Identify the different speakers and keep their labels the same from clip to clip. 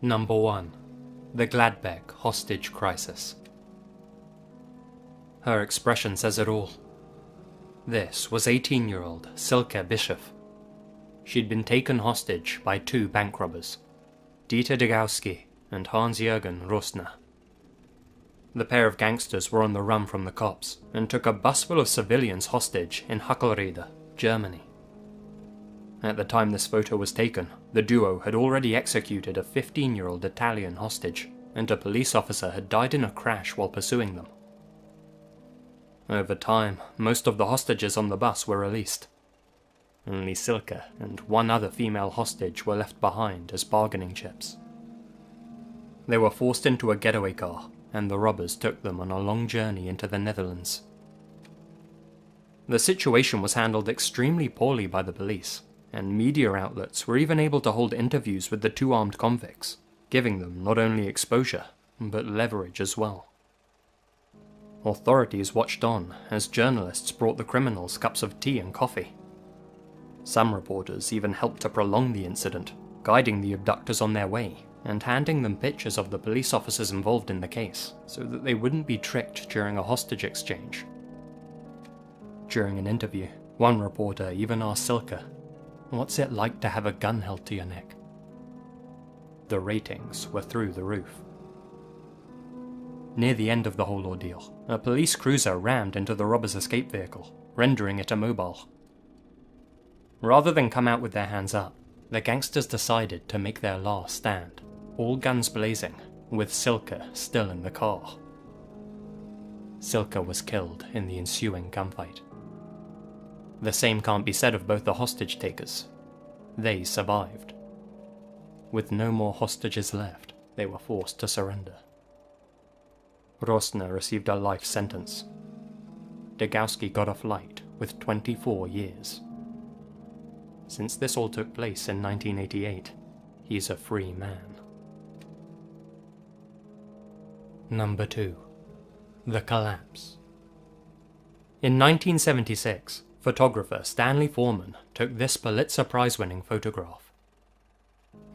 Speaker 1: Number 1. The Gladbeck Hostage Crisis. Her expression says it all. This was 18-year-old Silke Bischoff. She'd been taken hostage by two bank robbers, Dieter Degowski and Hans-Jürgen Rosner. The pair of gangsters were on the run from the cops and took a bus full of civilians hostage in Hackelriede, Germany. At the time this photo was taken, the duo had already executed a 15-year-old Italian hostage, and a police officer had died in a crash while pursuing them. Over time, most of the hostages on the bus were released. Only Silke and one other female hostage were left behind as bargaining chips. They were forced into a getaway car, and the robbers took them on a long journey into the Netherlands. The situation was handled extremely poorly by the police, and media outlets were even able to hold interviews with the two armed convicts, giving them not only exposure, but leverage as well. Authorities watched on as journalists brought the criminals cups of tea and coffee. Some reporters even helped to prolong the incident, guiding the abductors on their way and handing them pictures of the police officers involved in the case so that they wouldn't be tricked during a hostage exchange. During an interview, one reporter even asked Silke, "What's it like to have a gun held to your neck?" The ratings were through the roof. Near the end of the whole ordeal, a police cruiser rammed into the robbers' escape vehicle, rendering it immobile. Rather than come out with their hands up, the gangsters decided to make their last stand, all guns blazing, with Silke still in the car. Silke was killed in the ensuing gunfight. The same can't be said of both the hostage takers. They survived. With no more hostages left, they were forced to surrender. Rosner received a life sentence. Degowski got off light with 24 years. Since this all took place in 1988, he's a free man. Number 2. The Collapse. In 1976, photographer Stanley Foreman took this Pulitzer Prize-winning photograph.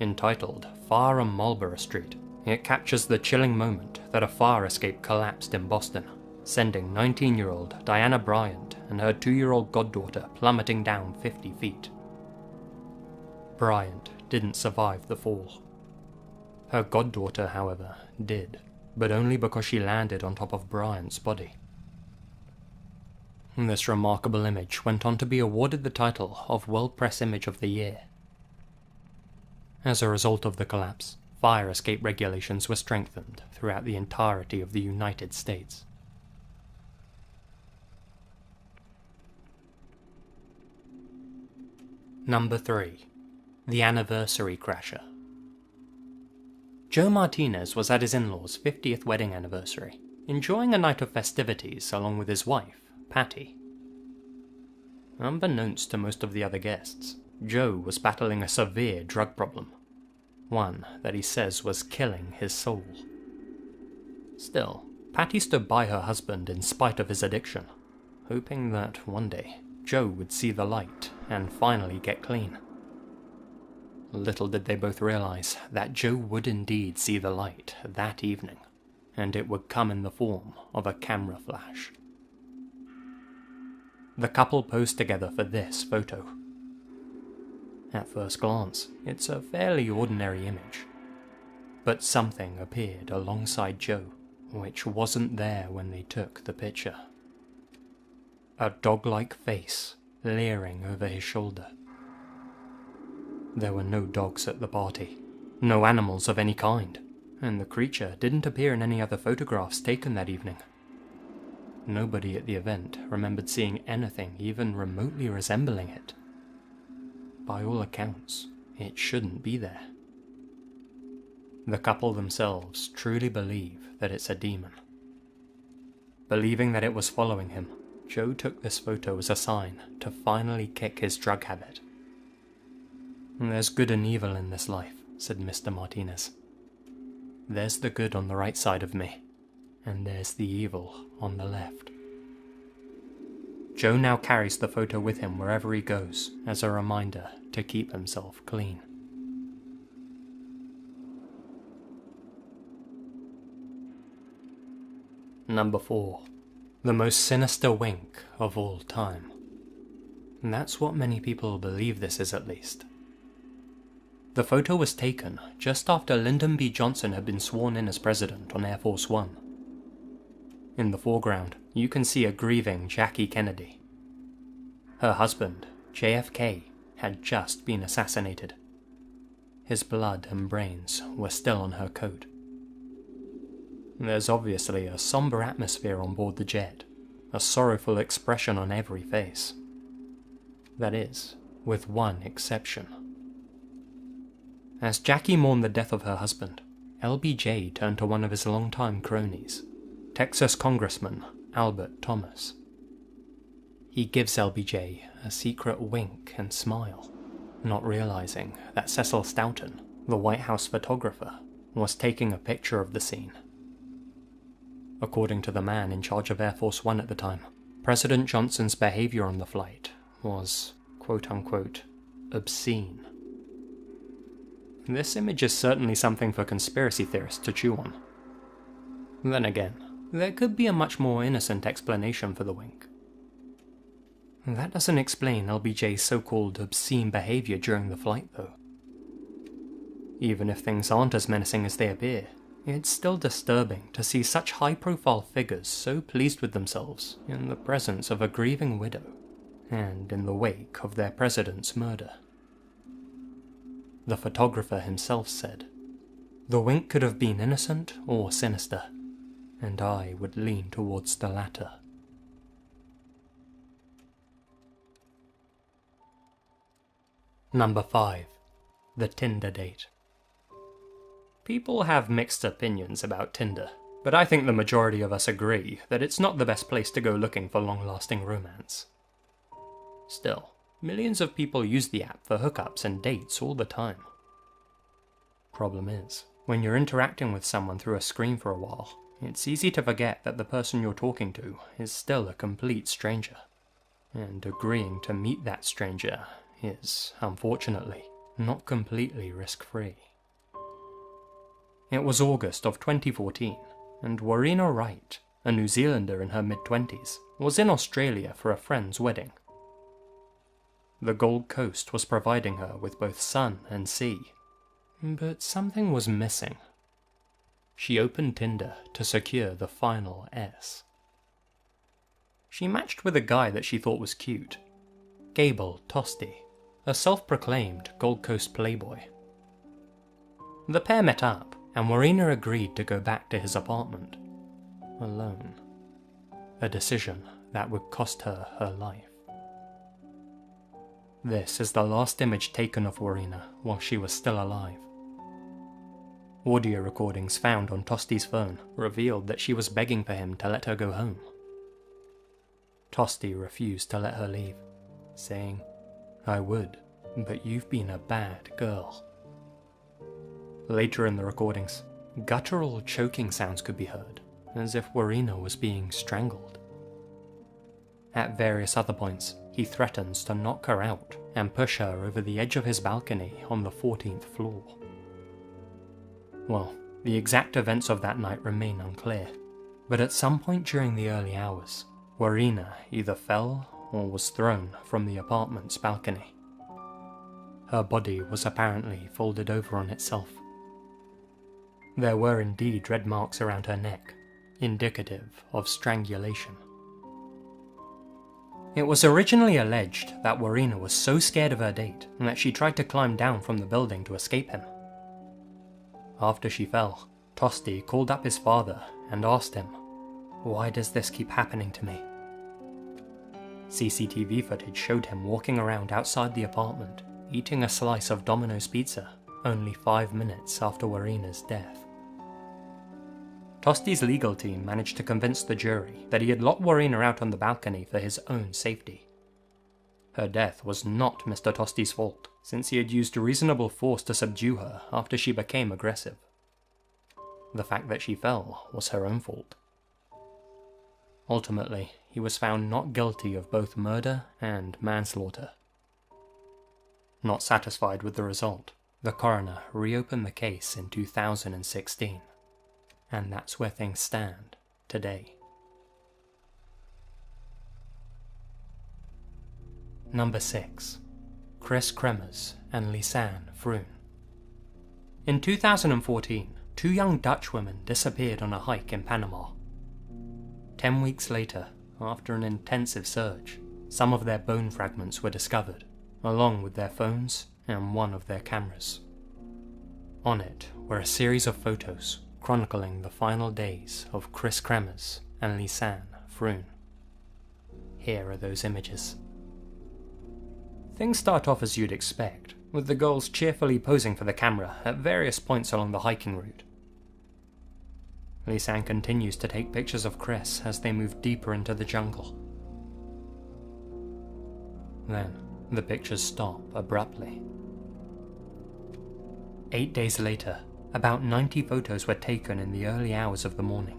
Speaker 1: Entitled Fire on Marlborough Street, it captures the chilling moment that a fire escape collapsed in Boston, sending 19-year-old Diana Bryant and her 2-year-old goddaughter plummeting down 50 feet. Bryant didn't survive the fall. Her goddaughter, however, did, but only because she landed on top of Bryant's body. This remarkable image went on to be awarded the title of World Press Image of the Year. As a result of the collapse, fire escape regulations were strengthened throughout the entirety of the United States. Number 3. The Anniversary Crasher. Joe Martinez was at his in-laws' 50th wedding anniversary, enjoying a night of festivities along with his wife, Patty. Unbeknownst to most of the other guests, Joe was battling a severe drug problem, one that he says was killing his soul. Still, Patty stood by her husband in spite of his addiction, hoping that one day Joe would see the light and finally get clean. Little did they both realize that Joe would indeed see the light that evening, and it would come in the form of a camera flash. The couple posed together for this photo. At first glance, it's a fairly ordinary image, but something appeared alongside Joe, which wasn't there when they took the picture. A dog-like face leering over his shoulder. There were no dogs at the party, no animals of any kind, and the creature didn't appear in any other photographs taken that evening. Nobody at the event remembered seeing anything even remotely resembling it. By all accounts, it shouldn't be there. The couple themselves truly believe that it's a demon. Believing that it was following him, Joe took this photo as a sign to finally kick his drug habit. "There's good and evil in this life," said Mr. Martinez. "There's the good on the right side of me, and there's the evil on the left." Joe now carries the photo with him wherever he goes as a reminder to keep himself clean. Number 4. The most sinister wink of all time. And that's what many people believe this is, at least. The photo was taken just after Lyndon B. Johnson had been sworn in as president on Air Force One. In the foreground, you can see a grieving Jackie Kennedy. Her husband, JFK, had just been assassinated. His blood and brains were still on her coat. There's obviously a somber atmosphere on board the jet, a sorrowful expression on every face. That is, with one exception. As Jackie mourned the death of her husband, LBJ turned to one of his longtime cronies, Texas Congressman Albert Thomas. He gives LBJ a secret wink and smile, not realizing that Cecil Stoughton, the White House photographer, was taking a picture of the scene. According to the man in charge of Air Force One at the time, President Johnson's behavior on the flight was, quote-unquote, obscene. This image is certainly something for conspiracy theorists to chew on. Then again, there could be a much more innocent explanation for the wink. That doesn't explain LBJ's so-called obscene behavior during the flight, though. Even if things aren't as menacing as they appear, it's still disturbing to see such high-profile figures so pleased with themselves in the presence of a grieving widow, and in the wake of their president's murder. The photographer himself said, "The wink could have been innocent or sinister, and I would lean towards the latter." Number 5. The Tinder date. People have mixed opinions about Tinder, but I think the majority of us agree that it's not the best place to go looking for long-lasting romance. Still, millions of people use the app for hookups and dates all the time. Problem is, when you're interacting with someone through a screen for a while, it's easy to forget that the person you're talking to is still a complete stranger, and agreeing to meet that stranger is, unfortunately, not completely risk-free. It was August of 2014, and Warina Wright, a New Zealander in her mid-20s, was in Australia for a friend's wedding. The Gold Coast was providing her with both sun and sea, but something was missing. She opened Tinder to secure the final S. She matched with a guy that she thought was cute, Gable Tosti, a self-proclaimed Gold Coast playboy. The pair met up, and Warina agreed to go back to his apartment, alone. A decision that would cost her her life. This is the last image taken of Warina while she was still alive. Audio recordings found on Tosti's phone revealed that she was begging for him to let her go home. Tosti refused to let her leave, saying, "I would, but you've been a bad girl." Later in the recordings, guttural choking sounds could be heard, as if Warina was being strangled. At various other points, he threatens to knock her out and push her over the edge of his balcony on the 14th floor. Well, the exact events of that night remain unclear, but at some point during the early hours, Warina either fell or was thrown from the apartment's balcony. Her body was apparently folded over on itself. There were indeed red marks around her neck, indicative of strangulation. It was originally alleged that Warina was so scared of her date that she tried to climb down from the building to escape him. After she fell, Tosti called up his father and asked him, "Why does this keep happening to me?" CCTV footage showed him walking around outside the apartment, eating a slice of Domino's pizza, only 5 minutes after Warina's death. Tosti's legal team managed to convince the jury that he had locked Warina out on the balcony for his own safety. Her death was not Mr. Tosti's fault, since he had used reasonable force to subdue her after she became aggressive. The fact that she fell was her own fault. Ultimately, he was found not guilty of both murder and manslaughter. Not satisfied with the result, the coroner reopened the case in 2016. And that's where things stand today. Number 6. Chris Kremers and Lisanne Froon. In 2014, 2 young Dutch women disappeared on a hike in Panama. 10 weeks later, after an intensive search, some of their bone fragments were discovered, along with their phones and one of their cameras. On it were a series of photos chronicling the final days of Chris Kremers and Lisanne Froon. Here are those images. Things start off as you'd expect, with the girls cheerfully posing for the camera at various points along the hiking route. Lisanne continues to take pictures of Chris as they move deeper into the jungle. Then, the pictures stop abruptly. 8 days later, about 90 photos were taken in the early hours of the morning.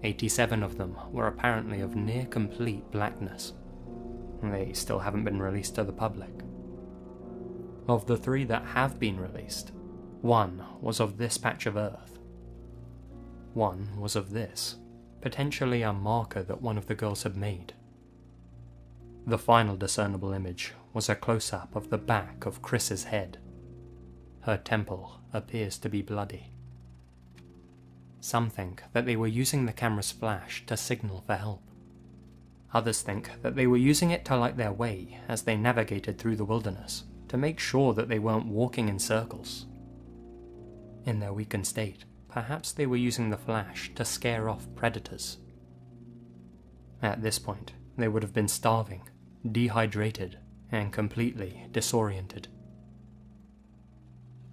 Speaker 1: 87 of them were apparently of near complete blackness. They still haven't been released to the public. Of the 3 that have been released, 1 was of this patch of earth. 1 was of this, potentially a marker that one of the girls had made. The final discernible image was a close-up of the back of Chris's head. Her temple appears to be bloody. Some think that they were using the camera's flash to signal for help. Others think that they were using it to light their way as they navigated through the wilderness, to make sure that they weren't walking in circles. In their weakened state, perhaps they were using the flash to scare off predators. At this point, they would have been starving, dehydrated, and completely disoriented.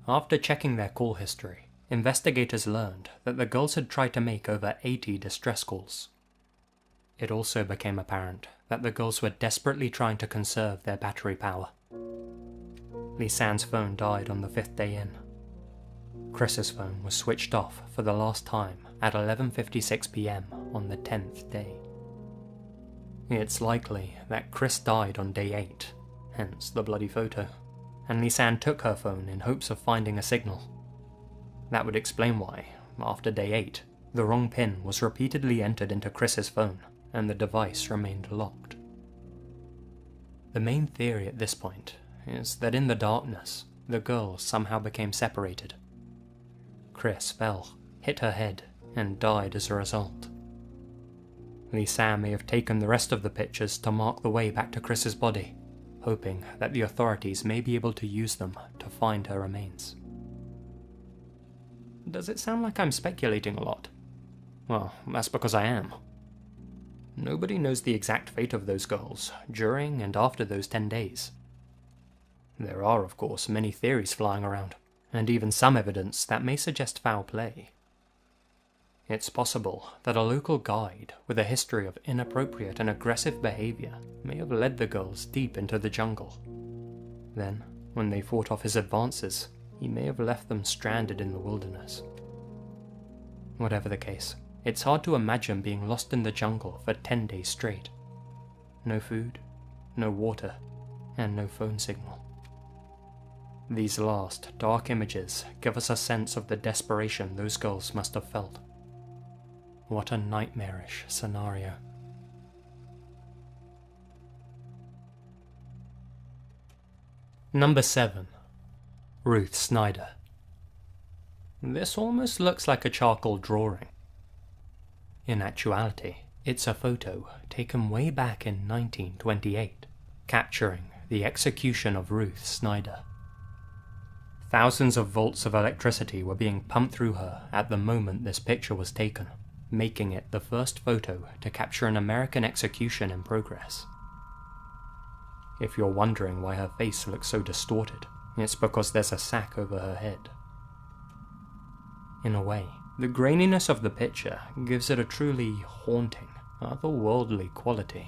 Speaker 1: After checking their call history, investigators learned that the girls had tried to make over 80 distress calls. It also became apparent that the girls were desperately trying to conserve their battery power. Lisanne's phone died on the 5th day in. Chris's phone was switched off for the last time at 11:56 PM on the 10th day. It's likely that Chris died on day 8, hence the bloody photo, and Lisanne took her phone in hopes of finding a signal. That would explain why, after day 8, the wrong pin was repeatedly entered into Chris's phone, and the device remained locked. The main theory at this point is that in the darkness, the girls somehow became separated. Chris fell, hit her head, and died as a result. Lisanne may have taken the rest of the pictures to mark the way back to Chris's body, hoping that the authorities may be able to use them to find her remains. Does it sound like I'm speculating a lot? Well, that's because I am. Nobody knows the exact fate of those girls during and after those 10 days. There are, of course, many theories flying around, and even some evidence that may suggest foul play. It's possible that a local guide with a history of inappropriate and aggressive behavior may have led the girls deep into the jungle. Then, when they fought off his advances, he may have left them stranded in the wilderness. Whatever the case, it's hard to imagine being lost in the jungle for 10 days straight. No food, no water, and no phone signal. These last, dark images give us a sense of the desperation those girls must have felt. What a nightmarish scenario. Number 7. Ruth Snyder. This almost looks like a charcoal drawing. In actuality, it's a photo taken way back in 1928, capturing the execution of Ruth Snyder. Thousands of volts of electricity were being pumped through her at the moment this picture was taken, making it the first photo to capture an American execution in progress. If you're wondering why her face looks so distorted, it's because there's a sack over her head. In a way, the graininess of the picture gives it a truly haunting, otherworldly quality.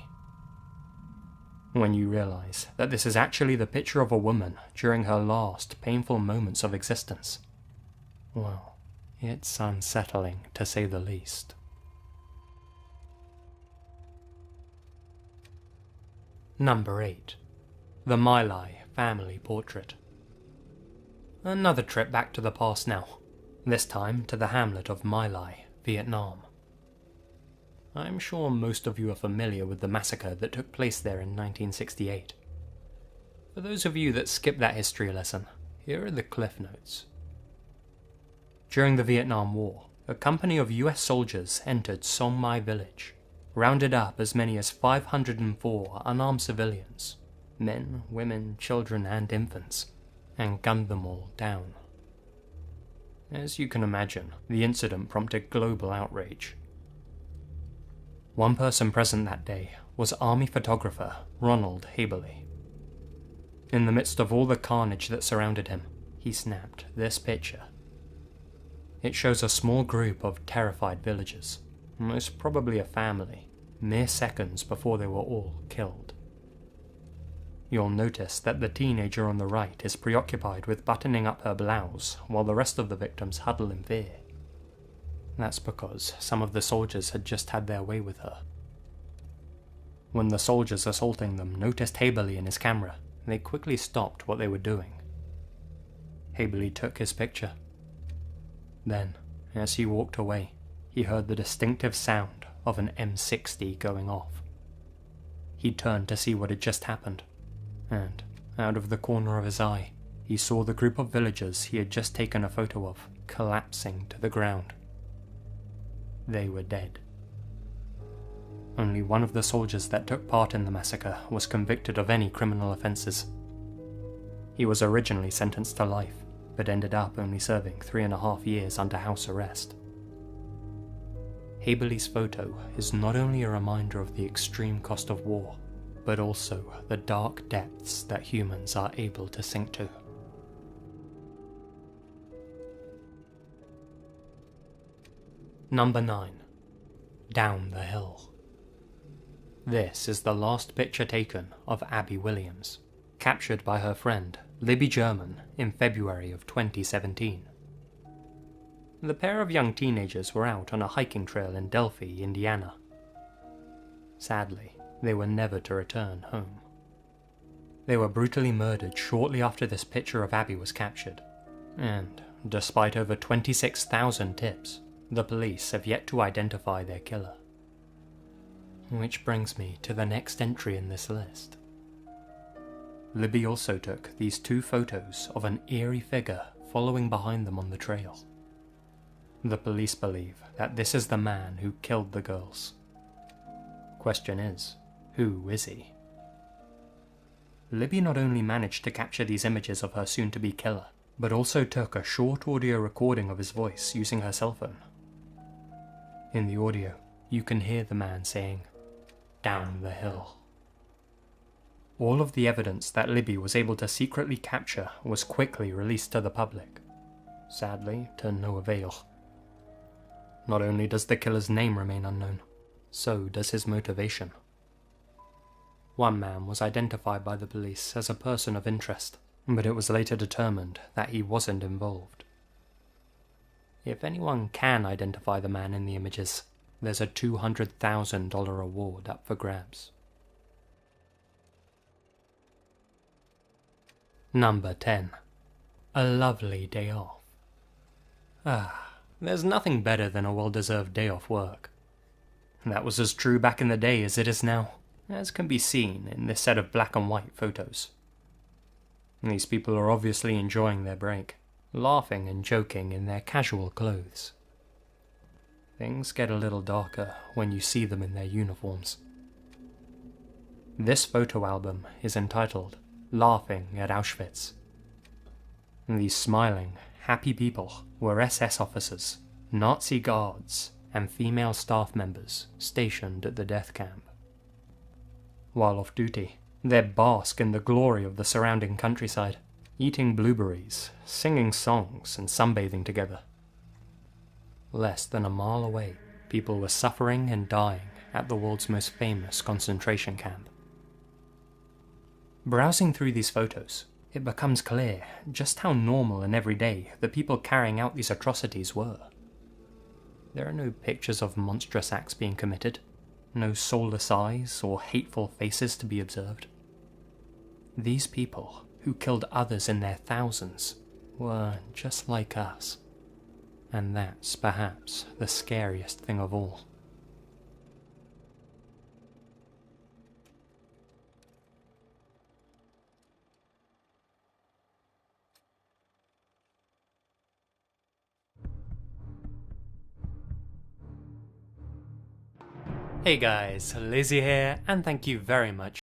Speaker 1: When you realize that this is actually the picture of a woman during her last painful moments of existence, well, it's unsettling to say the least. Number 8. The My Lai Family Portrait. Another trip back to the past now, this time to the hamlet of My Lai, Vietnam. I'm sure most of you are familiar with the massacre that took place there in 1968. For those of you that skipped that history lesson, here are the cliff notes. During the Vietnam War, a company of US soldiers entered Song Mai village, rounded up as many as 504 unarmed civilians, men, women, children and infants, and gunned them all down. As you can imagine, the incident prompted global outrage. One person present that day was Army photographer Ronald Haberly. In the midst of all the carnage that surrounded him, he snapped this picture. It shows a small group of terrified villagers, most probably a family, mere seconds before they were all killed. You'll notice that the teenager on the right is preoccupied with buttoning up her blouse while the rest of the victims huddle in fear. That's because some of the soldiers had just had their way with her. When the soldiers assaulting them noticed Haberly in his camera, they quickly stopped what they were doing. Haberly took his picture. Then, as he walked away, he heard the distinctive sound of an M60 going off. He turned to see what had just happened, and, out of the corner of his eye, he saw the group of villagers he had just taken a photo of collapsing to the ground. They were dead. Only one of the soldiers that took part in the massacre was convicted of any criminal offences. He was originally sentenced to life, but ended up only serving 3.5 years under house arrest. Haberly's photo is not only a reminder of the extreme cost of war, but also the dark depths that humans are able to sink to. Number 9. Down the Hill. This is the last picture taken of Abby Williams, captured by her friend Libby German in February of 2017. The pair of young teenagers were out on a hiking trail in Delphi, Indiana. Sadly, they were never to return home. They were brutally murdered shortly after this picture of Abby was captured, and, despite over 26,000 tips, the police have yet to identify their killer. Which brings me to the next entry in this list. Libby also took these 2 photos of an eerie figure following behind them on the trail. The police believe that this is the man who killed the girls. Question is, who is he? Libby not only managed to capture these images of her soon-to-be killer, but also took a short audio recording of his voice using her cell phone. In the audio, you can hear the man saying, "Down the hill." All of the evidence that Libby was able to secretly capture was quickly released to the public, sadly to no avail. Not only does the killer's name remain unknown, so does his motivation. One man was identified by the police as a person of interest, but it was later determined that he wasn't involved. If anyone can identify the man in the images, there's a $200,000 reward up for grabs. Number 10. A lovely day off. There's nothing better than a well-deserved day off work. That was as true back in the day as it is now, as can be seen in this set of black and white photos. These people are obviously enjoying their break, laughing and joking in their casual clothes. Things get a little darker when you see them in their uniforms. This photo album is entitled "Laughing at Auschwitz." These smiling, happy people were SS officers, Nazi guards, and female staff members stationed at the death camp. While off duty, they bask in the glory of the surrounding countryside, eating blueberries, singing songs, and sunbathing together. Less than a mile away, people were suffering and dying at the world's most famous concentration camp. Browsing through these photos, it becomes clear just how normal and everyday the people carrying out these atrocities were. There are no pictures of monstrous acts being committed, no soulless eyes or hateful faces to be observed. These people, who killed others in their thousands, were just like us. And that's perhaps the scariest thing of all. Hey guys, Lizzie here, and thank you very much